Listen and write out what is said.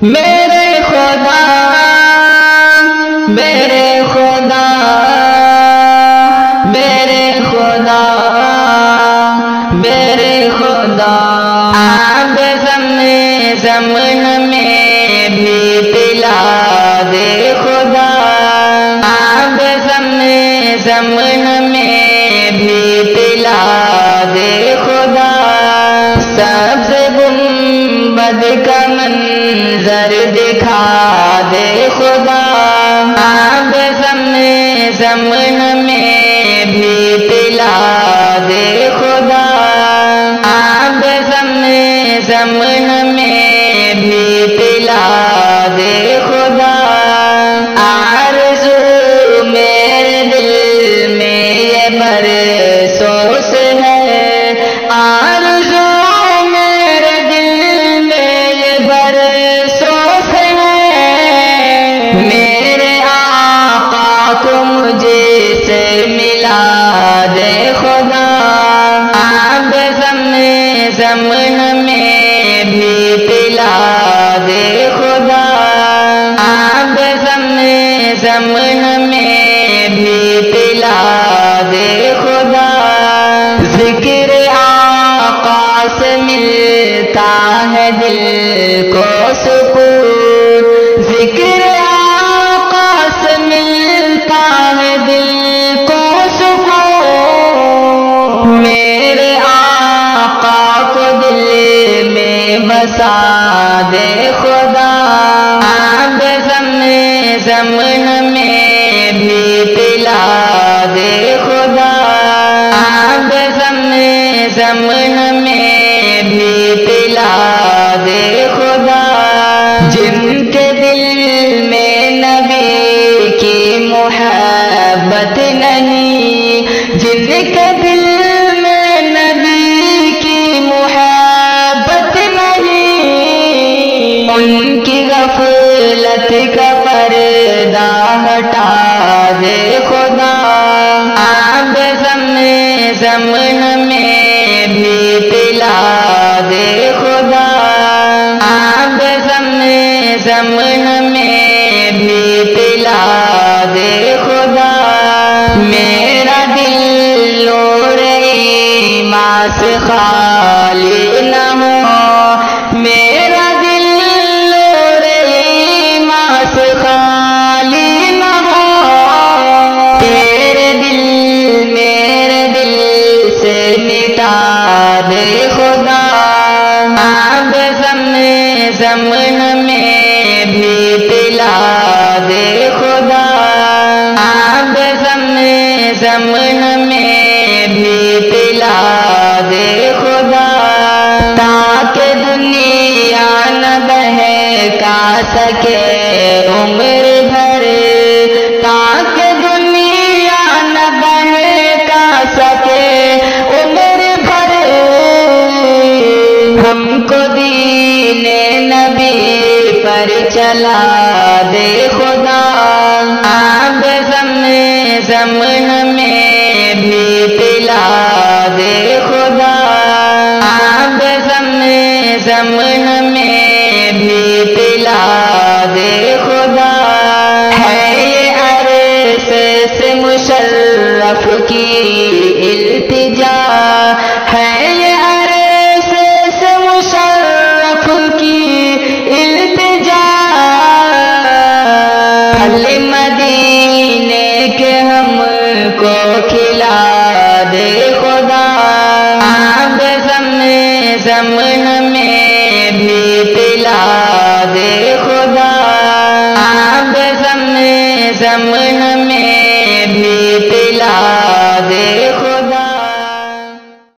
میرے خدا میرے خدا میرے خدا میرے خدا آب زمن میں بھی پلا دے خدا آب زمن میں بھی پلا دے خدا سبز گنبد کا منظر دکھا دے خدا آب زمن میں بھی پلا دے خدا آب زمن میں بھی پلا دے خدا آرزو میرے دل میں یہ برسوں سے ہے آرزو میرے دل میں یہ برسوں سے ہے میرے آقا کو مجھے سے ملا دے خدا آب زمن میں بھی پلا دے خدا آب زمن میں بھی پلا دے خدا ذکر آقا سے ملتا ہے دل کو سکون ذکر آقا سے ملتا ہے دل کو سکون میرے آقا کو دل میں بسا دے خدا آب زمن میں بھی پلا دے خدا آب زمن میں بھی پلا دے خدا جن کے دل میں نبی کی محبت نہیں جن کے دل میں نبی کی محبت نہیں ان کی غفلت کا پردہ ہٹا دے خدا آب زمن میں بھی پلا دے خدا آب زمن میں بھی پلا دے خدا میرا دل نور ایمان سے خالی نہ ہو میرا دل نور ایمان سے خالی نہ ہو تیرے دل میرے دل سے مٹا دے خدا آب زمن میں بھی پلا دے خدا آب زمن میں بھی پلا دے خدا تاکہ دنیا نہ بہکا سکے عمر بھر تاکہ دنیا نہ بہکا سکے عمر بھر ہم کو دین نبی پر چلا دے خدا آب زمن میں بھی پلا دے خدا آب زمن میں بھی پلا دے خدا ہے یہ عرصے سے مشرف کی التجا ہے یہ عرصے سے مشرف کی التجا پھل مدینے کے ہم کو کھلا دے خدا آب زمن میں بھی پلا دے خدا آب زمن